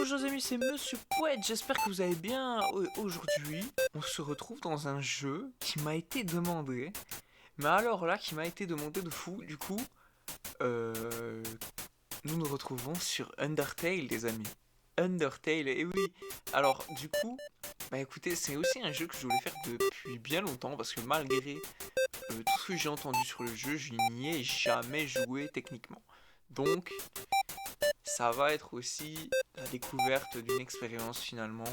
Bonjour chers amis, c'est Monsieur Pouette, j'espère que vous allez bien. Aujourd'hui, on se retrouve dans un jeu qui m'a été demandé. Mais alors là, qui m'a été demandé de fou, du coup, euh, nous retrouvons sur Undertale les amis. Undertale, et oui. Alors du coup, bah écoutez, c'est aussi un jeu que je voulais faire depuis bien longtemps parce que malgré tout ce que j'ai entendu sur le jeu, je n'y ai jamais joué techniquement. Donc, ça va être aussi la découverte d'une expérience finalement.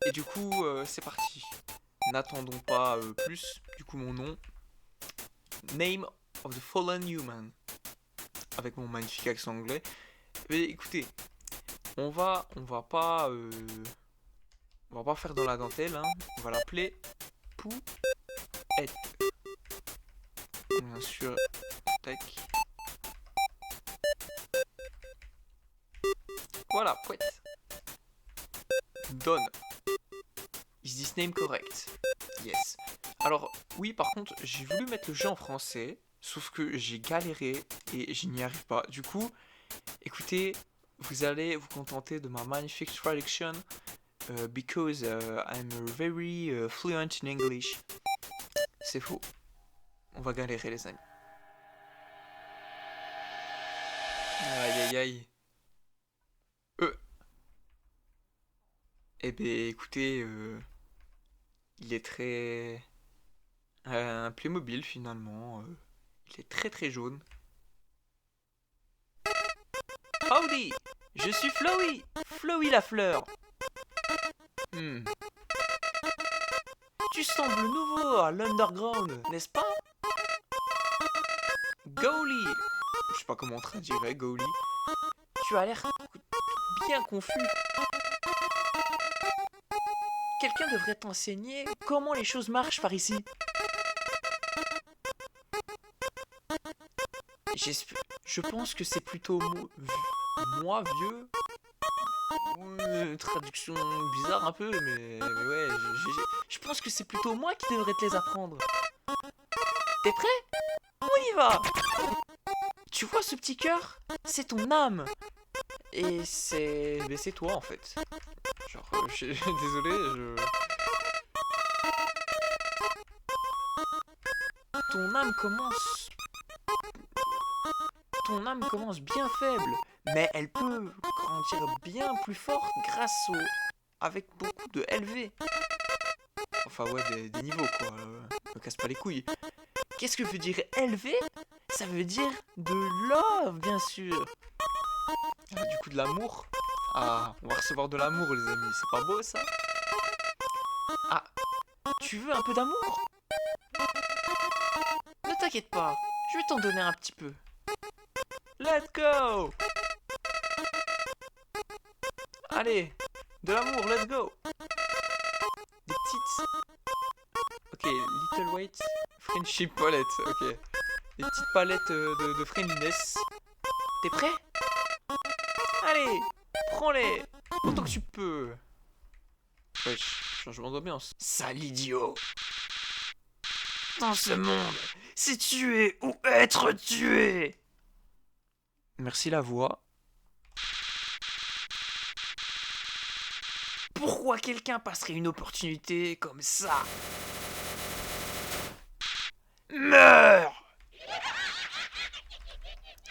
Et du coup, c'est parti. N'attendons pas plus. Du coup, mon nom, Name of the Fallen Human, avec mon magnifique accent anglais. Mais écoutez, on va pas faire dans la dentelle. Hein. On va l'appeler Pouette. Bien sûr, tac. Voilà, Pouette. Done. Is this name correct? Yes. Alors, oui, par contre, j'ai voulu mettre le jeu en français, sauf que j'ai galéré et je n'y arrive pas. Du coup, écoutez, vous allez vous contenter de ma magnifique traduction because I'm very fluent in English. C'est faux. On va galérer, les amis. Aïe aïe aïe. Eh ben, écoutez, il est très un Playmobil finalement. Il est très très jaune. Howdy, je suis Flowey, Flowey la fleur. Hmm. Tu sembles nouveau à l'underground, n'est-ce pas? Gowly, je sais pas comment on traduirait Gowly. Tu as l'air bien confus. Quelqu'un devrait t'enseigner comment les choses marchent par ici. Je pense que c'est plutôt moi vieux. Traduction bizarre un peu, mais ouais, je pense que c'est plutôt moi qui devrais te les apprendre. T'es prêt? On y va! Tu vois ce petit cœur? C'est ton âme. Et c'est toi en fait. Genre, désolé, Ton âme commence... Ton âme commence bien faible, mais elle peut grandir bien plus forte grâce au... avec beaucoup de LV. Enfin ouais, des niveaux quoi, me casse pas les couilles. Qu'est-ce que veut dire LV? Ça veut dire de love, bien sûr. Ah, du coup de l'amour. Ah, on va recevoir de l'amour les amis, c'est pas beau ça? Ah, tu veux un peu d'amour? Ne t'inquiète pas, je vais t'en donner un petit peu. Let's go! Allez, de l'amour, let's go! Des petites... Ok, little weight, friendship palette, ok. Des petites palettes de friendliness. T'es prêt? Allez, prends-les! Autant que tu peux. Wesh, changement d'ambiance. Sale idiot! Dans ce monde, c'est tuer ou être tué! Merci la voix. Pourquoi quelqu'un passerait une opportunité comme ça? Meurs!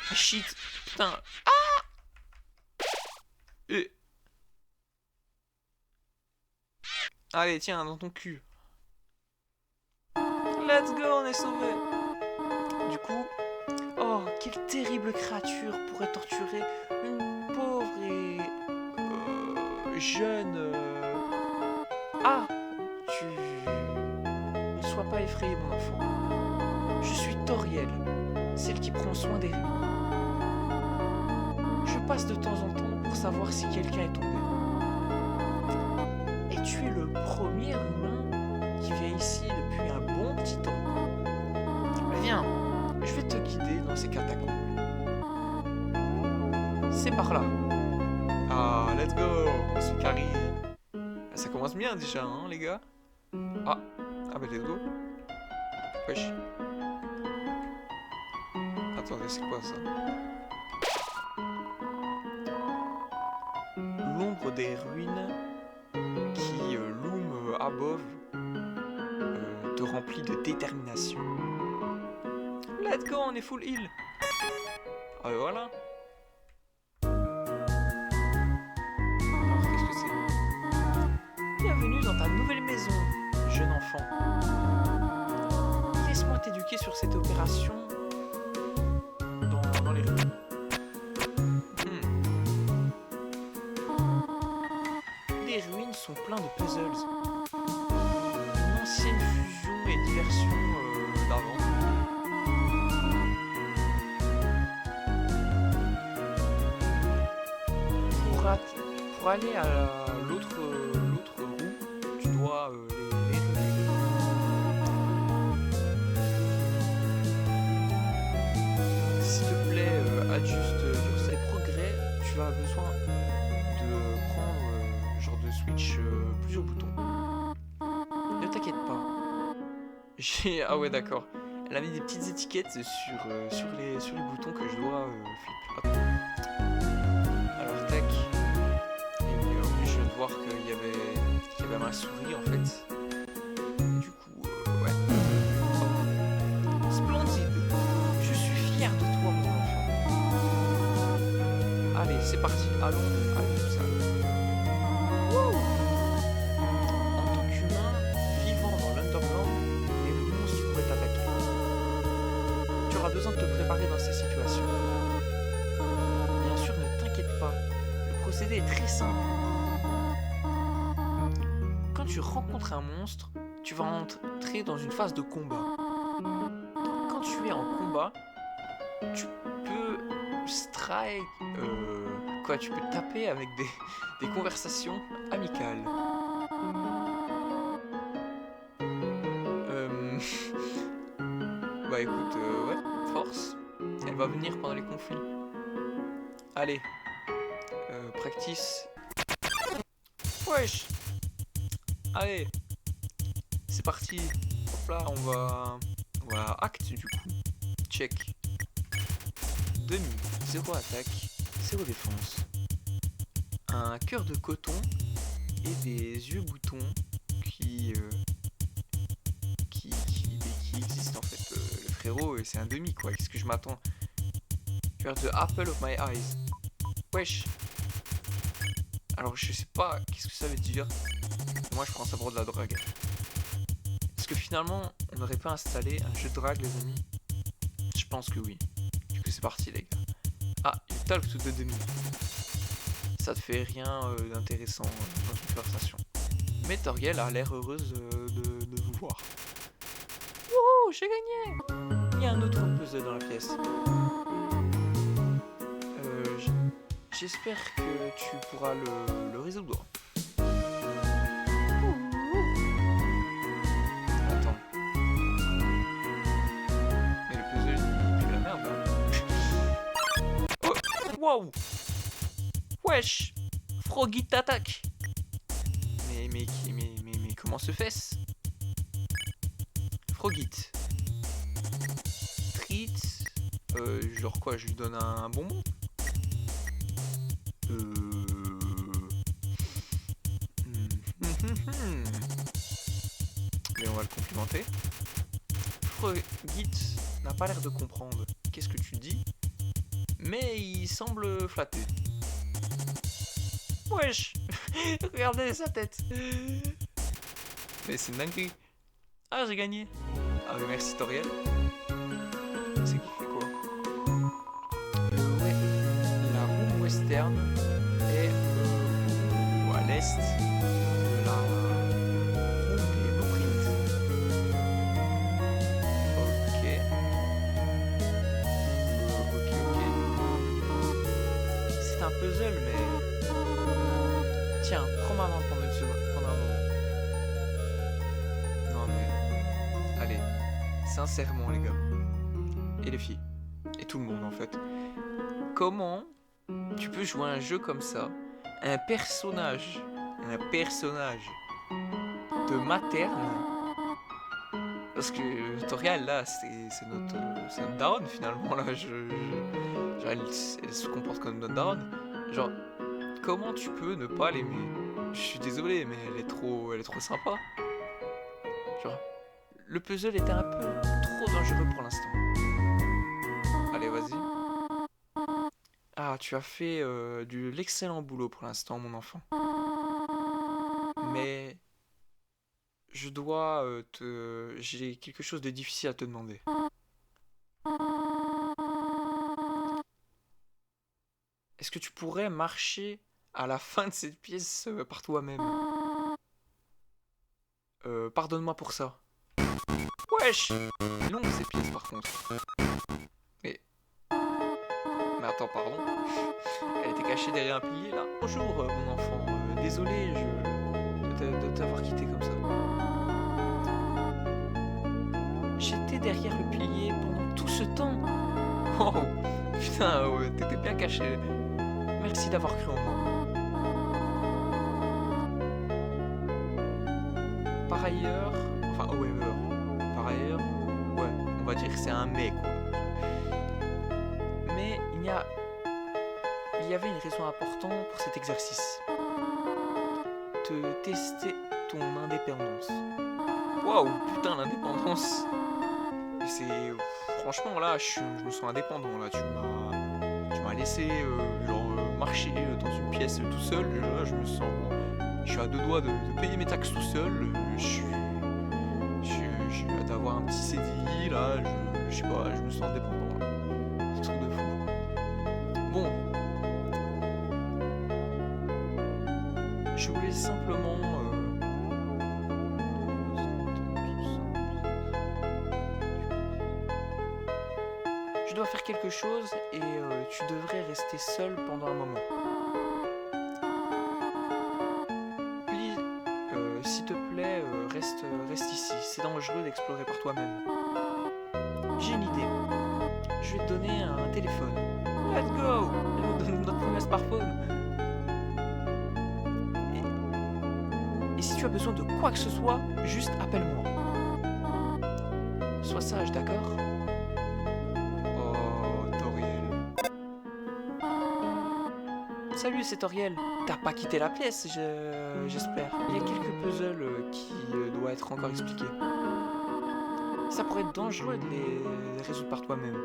Ah, shit, putain. Ah! Allez, tiens, dans ton cul. Let's go, on est sauvé. Du coup, oh, quelle terrible créature pourrait torturer une pauvre et jeune. Ah, tu ne sois pas effrayé, mon enfant. Je suis Toriel, celle qui prend soin des ruines. Je passe de temps en temps pour savoir si quelqu'un est tombé. Et tu es le premier humain qui vient ici depuis un bon petit temps. Viens, je vais te guider dans ces catacombes. C'est par là. Ah, let's go, Monsieur Carrie. Ça commence bien déjà, hein, les gars. Ah, bah let's go. Wesh. Attendez, c'est quoi ça? contre des ruines qui loom above te remplit de détermination. Let's go, on est full heal. Ah voilà. Alors qu'est-ce que c'est? Bienvenue dans ta nouvelle maison, jeune enfant. Laisse-moi t'éduquer sur cette opération dans les ruines. Les ruines sont pleines de puzzles. Une ancienne fusion et diversion d'avant. Pour aller à l'autre roue, tu dois les réunir. S'il te plaît, adjuste your progrès. Tu as besoin de prendre genre de switch plusieurs boutons. Ne t'inquiète pas. Ah ouais d'accord. Elle a mis des petites étiquettes sur les boutons que je dois flipper. Attends. Alors tac. Et en plus je viens de voir qu'il y avait ma souris en fait. Du coup, ouais. Splendide. Je suis fier de toi mon enfant. Allez, c'est parti. Allons tout ça. En tant qu'humain vivant dans l'Underground, les monstres pourraient t'attaquer. Tu auras besoin de te préparer dans ces situations. Bien sûr, ne t'inquiète pas. Le procédé est très simple. Quand tu rencontres un monstre, tu vas entrer dans une phase de combat. Quand tu es en combat, tu peux strike... tu peux taper avec des conversations amicales. Bah écoute, ouais, force. Elle va venir pendant les conflits. Allez. Practice. Wesh. Allez. C'est parti. Hop là, on va acte du coup. Check. Demi. 0 attaque. 0 défense. Un cœur de coton et des yeux boutons qui existent en fait. Le frérot, c'est un demi quoi. Qu'est-ce que je m'attends? Cœur de apple of my eyes. Wesh. Alors je sais pas qu'est-ce que ça veut dire. Moi je prends ça pour de la drague. Est-ce que finalement on n'aurait pas installé un jeu de drague les amis? Je pense que oui. Du coup c'est parti les gars. Ah, you talk to the demi. Ça te fait rien d'intéressant dans une conversation. Mais Toriel a l'air heureuse de vous voir. Wouhou, j'ai gagné! Il y a un autre puzzle dans la pièce. J'espère que tu pourras le résoudre. Attends. Mais le puzzle, il pue la merde. Hein. Oh, wow! Wesh! Froggy t'attaque! Mais comment se fait-ce? Frogit. Treat. Genre quoi, je lui donne un bonbon? Mais on va le complimenter. Frogit n'a pas l'air de comprendre. Qu'est-ce que tu dis? Mais il semble flatté. Wesh! Regardez sa tête! Mais c'est une dinguerie! Ah, j'ai gagné! Ah, mais merci Toriel! C'est qui fait quoi? Ouais, la roue western est à l'est de la roue des blueprints. Ok. C'est un puzzle, mais. Tiens, prends ma main pendant une seconde, pendant un moment. Non mais... Allez, sincèrement les gars. Et les filles. Et tout le monde en fait. Comment tu peux jouer à un jeu comme ça? Un personnage de materne. Parce que Toriel là, c'est notre daronne finalement là. Genre, elle se comporte comme notre daronne. Genre... comment tu peux ne pas l'aimer? Je suis désolé, mais elle est trop sympa. Genre, le puzzle était un peu trop dangereux pour l'instant. Allez, vas-y. Ah, tu as fait de l'excellent boulot pour l'instant, mon enfant. Mais j'ai quelque chose de difficile à te demander. Est-ce que tu pourrais marcher à la fin de cette pièce par toi-même? Pardonne-moi pour ça. Wesh! Longue cette pièce par contre. Mais, mais attends, pardon. Elle était cachée derrière un pilier là. Bonjour mon enfant. Désolé de t'avoir quitté comme ça. J'étais derrière le pilier pendant tout ce temps. Oh putain, ouais, t'étais bien caché. Merci d'avoir cru en moi. Par ailleurs, enfin however, par ailleurs, ouais, on va dire que c'est un mais quoi. Mais il y avait une raison importante pour cet exercice. Te tester ton indépendance. Waouh, putain l'indépendance. C'est franchement là, je me sens indépendant là. Tu m'as laissé marcher dans une pièce tout seul. Là, je suis à deux doigts de payer mes taxes tout seul. J'ai hâte d'avoir un petit CDI là. Je sais pas, je me sens indépendant. Là. C'est un truc de fou. Bon, je voulais simplement. Je dois faire quelque chose et tu devrais rester seul pendant un moment. Please, s'il te plaît, reste ici. C'est dangereux d'explorer par toi-même. J'ai une idée. Je vais te donner un téléphone. Let's go! Notre premier smartphone. Et si tu as besoin de quoi que ce soit, juste appelle-moi. Sois sage, d'accord? Salut, c'est Toriel. T'as pas quitté la pièce, j'espère. Il y a quelques puzzles qui doivent être encore expliqués. Ça pourrait être dangereux de les résoudre par toi-même.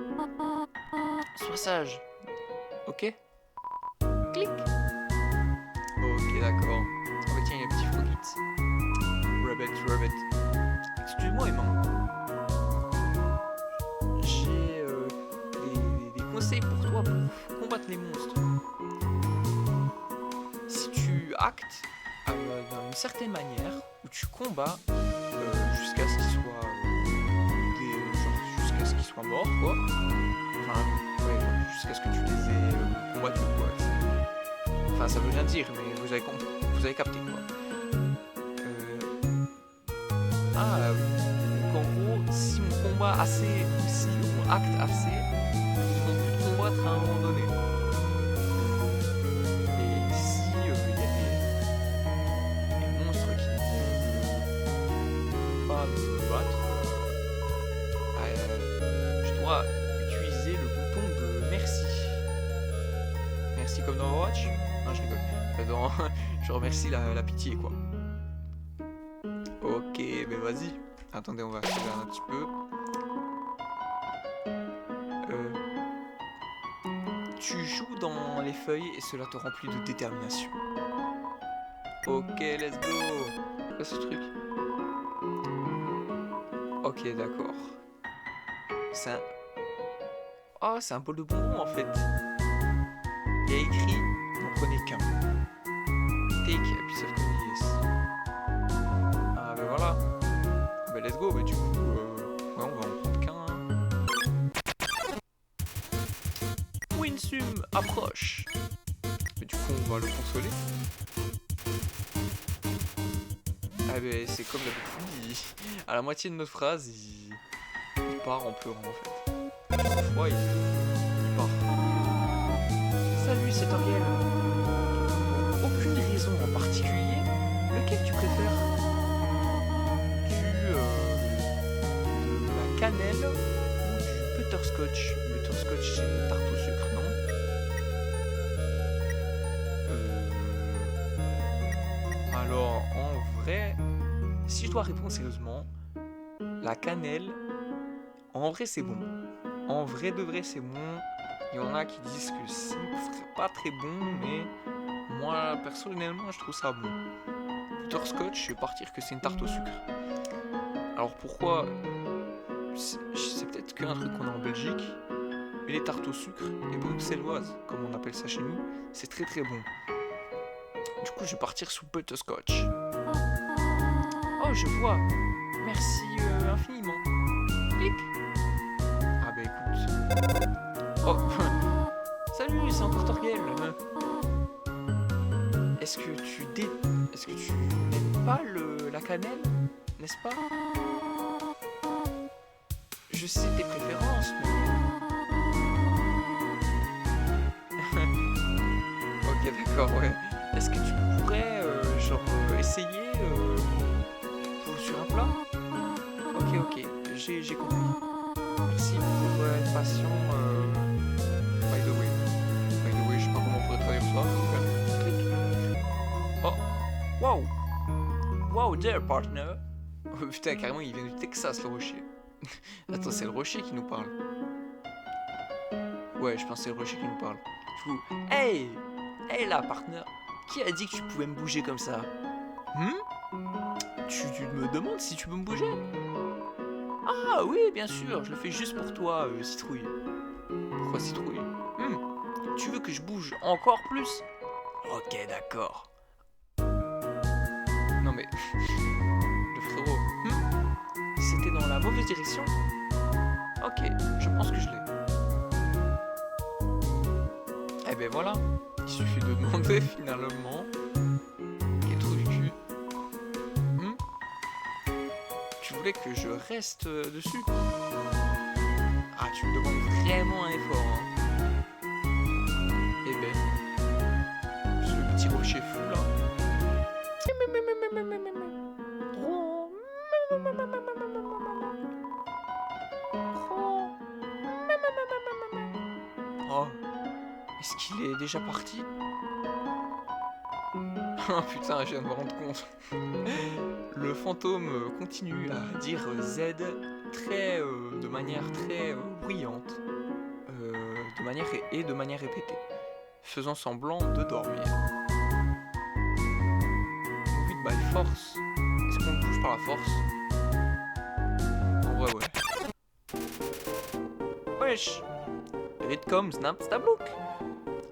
Sois sage. Ok? Clic. Ok, d'accord. Oh, bah tiens, il y a un petit fruit. Rabbit. Excuse-moi, Emma. J'ai des conseils pour toi pour combattre les monstres. Acte d'une certaine manière où tu combats jusqu'à ce qu'ils soient morts quoi. Enfin ouais, jusqu'à ce que tu les aies combattus quoi. Enfin ça veut rien dire mais vous avez capté quoi. Donc en gros si on combat assez ou si on acte assez, ils vont plus te combattre à un moment donné. Je dois utiliser le bouton de merci. Merci comme dans Overwatch? Non, je rigole. Je remercie la pitié, quoi. Ok, mais vas-y. Attendez, on va accélérer un petit peu. Tu joues dans les feuilles et cela te remplit de détermination. Ok, let's go. C'est quoi ce truc? Ok, d'accord. C'est un bol de bonbons en fait. Il y a écrit, n'en prenez qu'un. Take a piece of candy, yes. Ah ben voilà. Ben let's go, ben du coup, ouais, on va en prendre qu'un. Winsum approche. Mais du coup, on va le consoler. Ah ben c'est comme d'habitude, à la moitié de notre phrase, il part en pleurant en fait. Cette fois, il part. Salut, c'est Toriel. Pour aucune raison en particulier, lequel tu préfères? De la cannelle ou du butterscotch? Butterscotch, c'est tarte au sucre, non? Alors, en vrai, si je dois répondre sérieusement, la cannelle, en vrai, c'est bon. En vrai de vrai, c'est bon. Il y en a qui disent que c'est pas très bon, mais moi, personnellement, je trouve ça bon. Butterscotch, je vais partir que c'est une tarte au sucre. Alors pourquoi? C'est peut-être qu'un truc qu'on a en Belgique, mais les tartes au sucre, les bruxelloises, comme on appelle ça chez nous, c'est très très bon. Du coup, je vais partir sous butterscotch. Oh, je vois. Merci infiniment. Clic. Ah bah écoute. Oh, salut, c'est encore Torgel. Est-ce que tu n'aimes pas la cannelle, n'est-ce pas? Je sais tes préférences, mais... Ok, d'accord, ouais. Est-ce que tu pourrais, essayer sur un plat? Ok, j'ai compris. Merci pour être patient. By the way, je sais pas comment on pourrait traduire ça. Clic. Oh, wow! Wow, there, partner! Oh, putain, carrément, il vient du Texas, le rocher. Attends, c'est le rocher qui nous parle. Ouais, je pense que c'est le rocher qui nous parle. Du coup, hey là, partner! Qui a dit que tu pouvais me bouger comme ça? Tu me demandes si tu peux me bouger? Ah oui, bien sûr, je le fais juste pour toi, citrouille. Pourquoi citrouille? Tu veux que je bouge encore plus? Ok, d'accord. Non mais... Le frérot... C'était dans la mauvaise direction? Ok, je pense que je l'ai. Eh ben voilà, il suffit de demander finalement. Quel trou du cul. Tu voulais que je reste dessus? Ah, tu me demandes vraiment un effort, hein. Eh ben, ce petit rocher fou là. Oh, est-ce qu'il est déjà parti? Oh putain, je viens de me rendre compte. Le fantôme continue à dire Z de manière très bruyante, de manière répétée, faisant semblant de dormir. Vite by force. Est-ce qu'on le bouge par la force? En vrai, ouais. Wesh! Here it comes, Napstablook!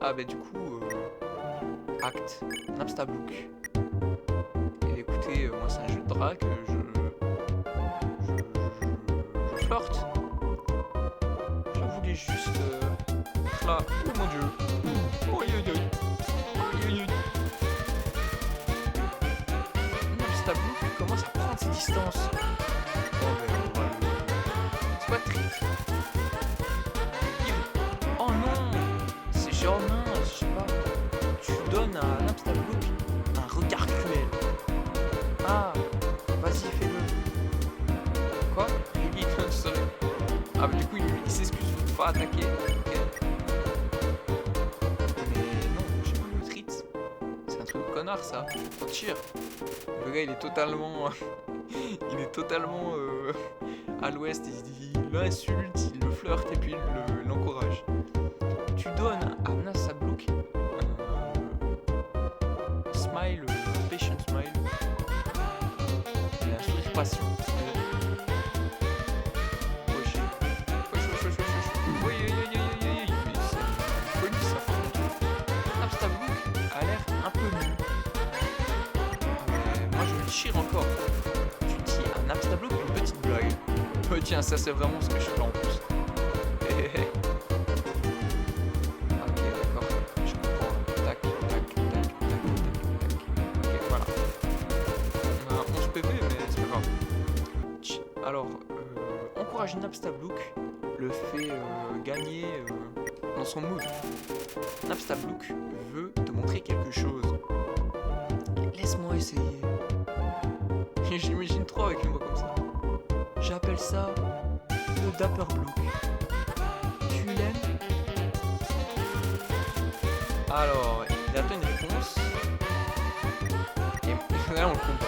Ah, bah, du coup, acte, Napstablook. Et écoutez, moi, c'est un jeu de drague, je flirte. Je voulais juste. Là. Oh mon dieu! Oi, oi, oi! Oi, oi, oi! Napstablook commence à prendre ses distances. Oh, ben, c'est pas triste. Oh non! C'est genre mince, je sais pas. Tu donnes à Napstablook un regard cruel. Ah, vas-y, fais-le. Quoi? Really? Sorry. Ah, mais du coup, il s'excuse de pas attaquer. Okay. Mais non, j'ai pas le treat. C'est un truc de connard, ça. Faut te chier. Le gars, il est totalement... il est totalement à l'ouest. Il l'insulte, il le flirte et puis il l'encourage. Tu donnes à Napstablook un smile, un patient smile. Et un sourire patient. A l'air un peu nul. Mais moi je me chire encore. Tu dis à Napstablook une petite blague. Oh tiens, ça c'est vraiment ce que je fais en plus. Ok, d'accord, je comprends. Tac, tac, tac, tac, tac, tac. Ok, voilà. On a 11 PV, mais c'est pas grave. Alors, encourager Napstablook le fait gagner dans son mood. Napstablook veut te montrer quelque chose. Laisse-moi essayer. J'imagine trop avec une voix comme ça. J'appelle ça le Dapperblook. Tu l'aimes? Alors, il attend une réponse. Et là, on le combat.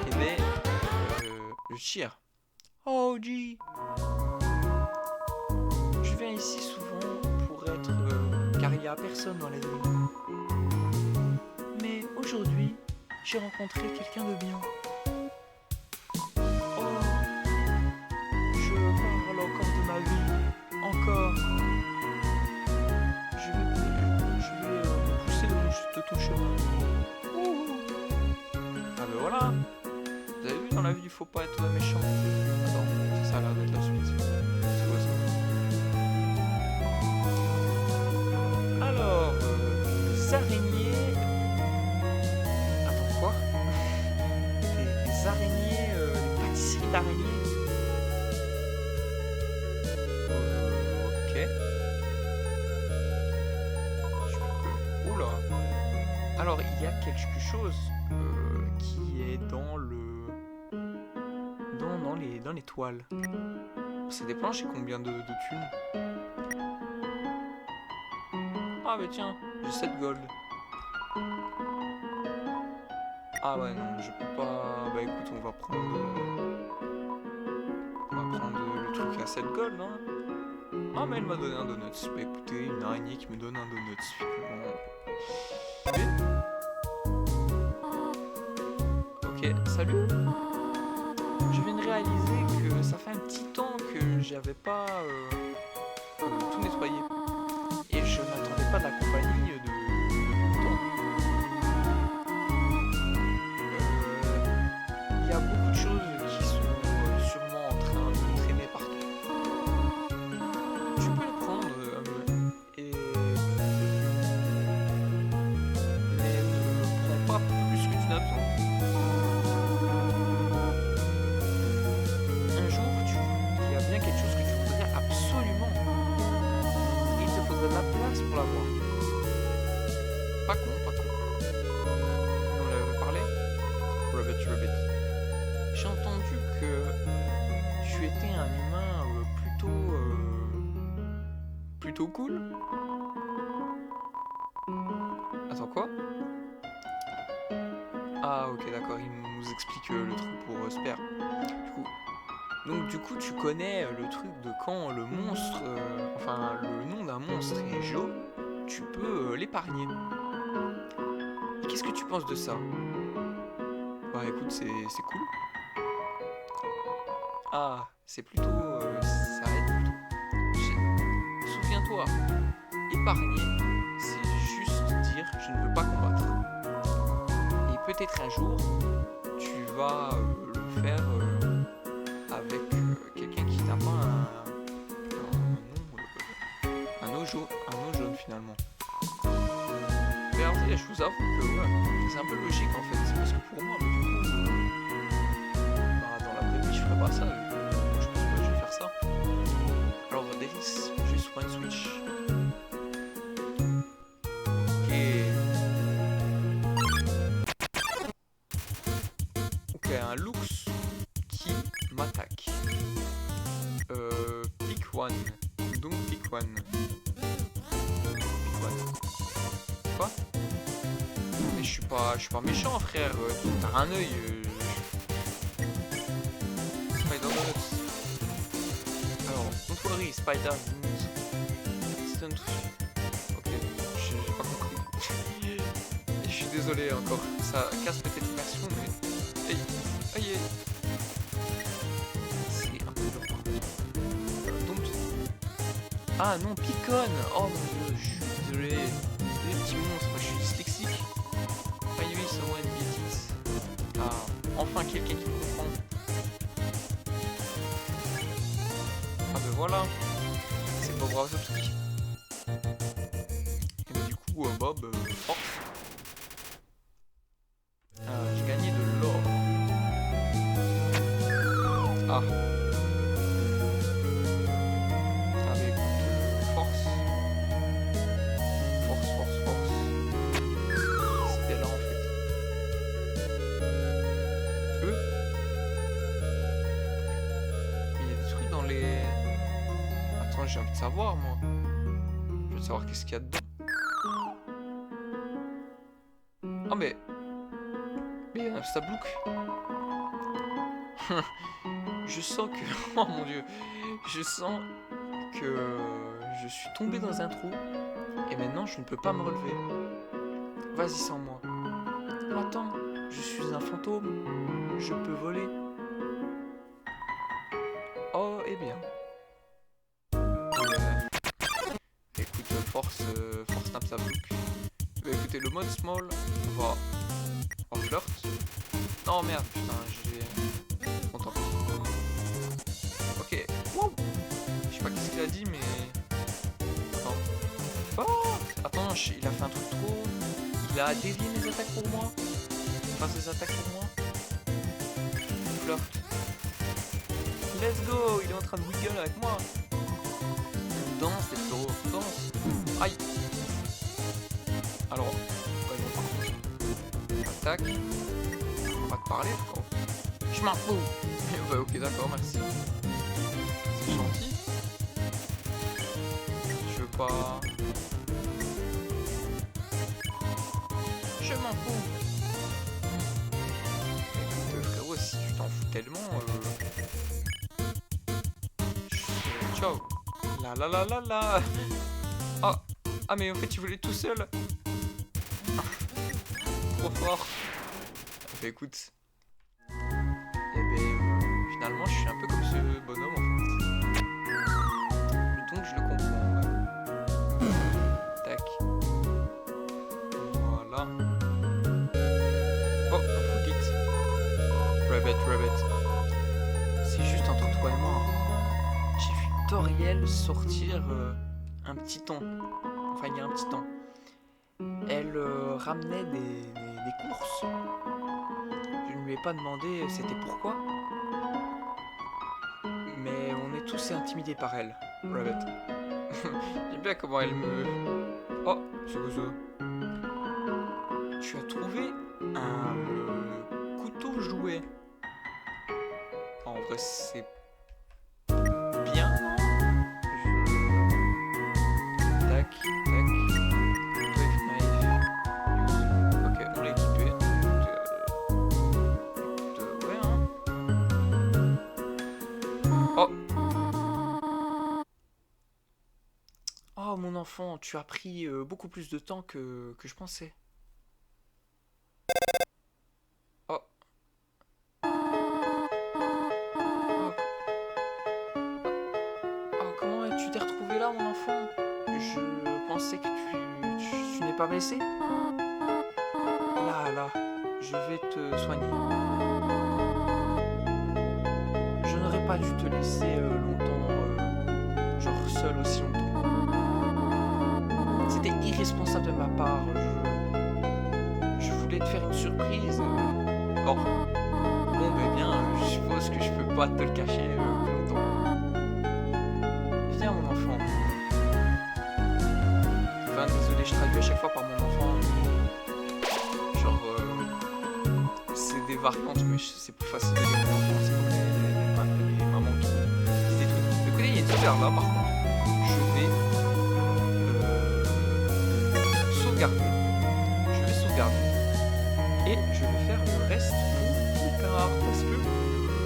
Et ben, le cheer. Oh, G. Je viens ici souvent pour être... car il n'y a personne dans la ville. Mais aujourd'hui, j'ai rencontré quelqu'un de bien. Oh, je parle encore de ma vie. Encore. Je vais pousser de ton chemin. Ouh. Ah ben voilà. Vous avez vu, dans la vie, il faut pas être méchant. Attends, ça a l'air d'être la suite. C'est quoi ça? Alors, les araignées... Attends, quoi? Les araignées, les pâtisseries d'araignées. Ok. Oula. Alors, il y a quelque chose qui est dans le... Dans les toiles. Ça dépend, j'ai combien de thunes. Ah bah tiens, j'ai 7 gold. Ah ouais non, je peux pas... Bah écoute, on va prendre le truc à 7 gold, hein. Ah mais elle m'a donné un donut. Bah écoutez, une araignée qui me donne un donut. Ok, salut. Je viens de réaliser que ça fait un petit temps que j'avais pas tout nettoyé. Et je m'attendais pas de la compagnie de longtemps. Il y a beaucoup de choses qui sont sûrement en train de traîner partout. Tu peux les prendre et mais ne prends pas plus que tu n'as besoin. Un jour, il y a bien quelque chose que tu voudrais absolument. Il te faudrait de la place pour l'avoir. Pas con, pas con. On l'avait parlé. Rabbit. J'ai entendu que tu étais un humain plutôt cool. Attends, quoi? Ah ok, d'accord, il nous explique le truc pour Sper. Du coup, tu connais le truc de quand le monstre, enfin le nom d'un monstre est jaune, tu peux l'épargner. Et qu'est-ce que tu penses de ça? Bah écoute, c'est cool. Ah, c'est plutôt... ça aide plutôt. Souviens-toi, épargner, c'est juste dire je ne veux pas combattre. Et peut-être un jour, tu vas le faire avec quelqu'un qui n'a pas un nom jaune finalement. Mais alors, je vous avoue que ouais, c'est un peu logique en fait. C'est parce que pour moi, mais du coup, dans la vraie vie, je ferais pas ça. Donc, je pense que je vais faire ça. Alors, Delis, j'ai sur une Switch. Ok, un Lux qui m'attaque. Pick one. Donc pick one. Quoi? Mais je suis pas méchant, frère. T'as un œil. Spider Nuts. Alors, don't worry, Spider Nuts. Stunt. Ok, j'ai pas compris. Je suis désolé encore. Ça casse peut-être l'immersion, mais. Hey, aïe. C'est un peu dur. Donc. Ah non, Picon. Oh mon dieu, je suis désolé. Les petits monstres, moi je suis dyslexique. Finally someone get it. Ah, enfin quelqu'un qui me comprend. Ah ben voilà. C'est Bob Razowski. Et ben du coup, Bob, force. J'ai gagné de l'or. Ah. Ah mais écoute, force. C'était là en fait. Mais il y a des trucs dans les... Attends, j'ai envie de savoir moi. Je veux savoir qu'est-ce qu'il y a dedans. Ah mais... Mais Instablook. Je sens que... Oh mon dieu. Je sens que je suis tombé dans un trou. Et maintenant, je ne peux pas me relever. Vas-y sans moi. Attends, je suis un fantôme. Je peux voler. Oh, eh bien. Écoute, force Instablook. Écoutez, le mode small va en flirt. Non, merde, putain, j'ai... Content. Ok. Wow. Je sais pas qu'est-ce qu'il a dit, mais... Attends. Oh, attends, il a fait un truc trop... Il a dévié mes attaques pour moi. Enfin, ses attaques pour moi. Flirt. Let's go. Il est en train de wiggle avec moi. On danse, les fléaux. On danse. Aïe. Alors, voyons. Attaque. On va te parler, frérot. Je m'en fous. Bah, ok, d'accord, merci. C'est gentil. Je veux pas... Je m'en fous. Écoute, frérot, si tu t'en fous tellement... Ciao. La la la la la. Ah. Ah, mais en fait, il voulait tout seul. Trop fort. Bah, écoute. Et ben, finalement, je suis un peu comme ce bonhomme, en fait. Donc, je le comprends. Ouais. Tac. Voilà. Oh, un Foodit. Rabbit. C'est juste entre toi et moi. J'ai vu Toriel sortir un petit temps. Enfin, il y a un petit temps. Elle ramenait des courses. Je ne lui ai pas demandé c'était pourquoi. Mais on est tous intimidés par elle, Rabbit. J'aime bien comment elle me... Oh, c'est quoi ça? Tu as trouvé un couteau jouet. En vrai, c'est bien. Tac, tac. Ok, on l'a équipé. Ouais, hein. Oh. Oh, mon enfant, tu as pris beaucoup plus de temps que je pensais. Oh. Oh, comment tu t'es retrouvé là, mon enfant? Je pensais que tu n'es pas blessé. Là, je vais te soigner. Je n'aurais pas dû te laisser longtemps, genre seul aussi longtemps. C'était irresponsable de ma part. Je voulais te faire une surprise. Oh. Bon, ben bien, je suppose que je peux pas te le cacher plus longtemps. Viens, mon enfant. Enfin, désolé, je traduis à chaque fois par mon enfant. Genre, c'est des variantes, mais c'est plus facile de dire mon enfant. C'est comme les mamans qui disent des trucs. Écoutez, il y a une sauvegarde là, par contre. Je vais sauvegarder. Je vais sauvegarder. Et je vais faire le reste pour plus tard. Parce que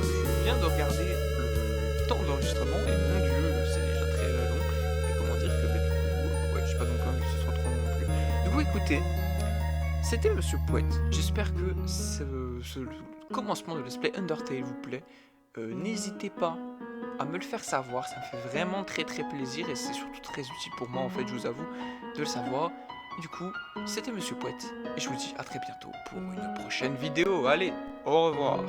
je viens de regarder le temps d'enregistrement et mon dieu, c'est déjà très long. Et comment dire que, bah, du coup, ouais, je sais pas donc que ce soit trop long non plus. Du coup, écoutez, c'était Monsieur Poète. J'espère que ce commencement de let's play Undertale vous plaît. N'hésitez pas à me le faire savoir, ça me fait vraiment très plaisir et c'est surtout très utile pour moi en fait, je vous avoue, de le savoir. Du coup, c'était Monsieur Poète et je vous dis à très bientôt pour une prochaine vidéo. Allez, au revoir.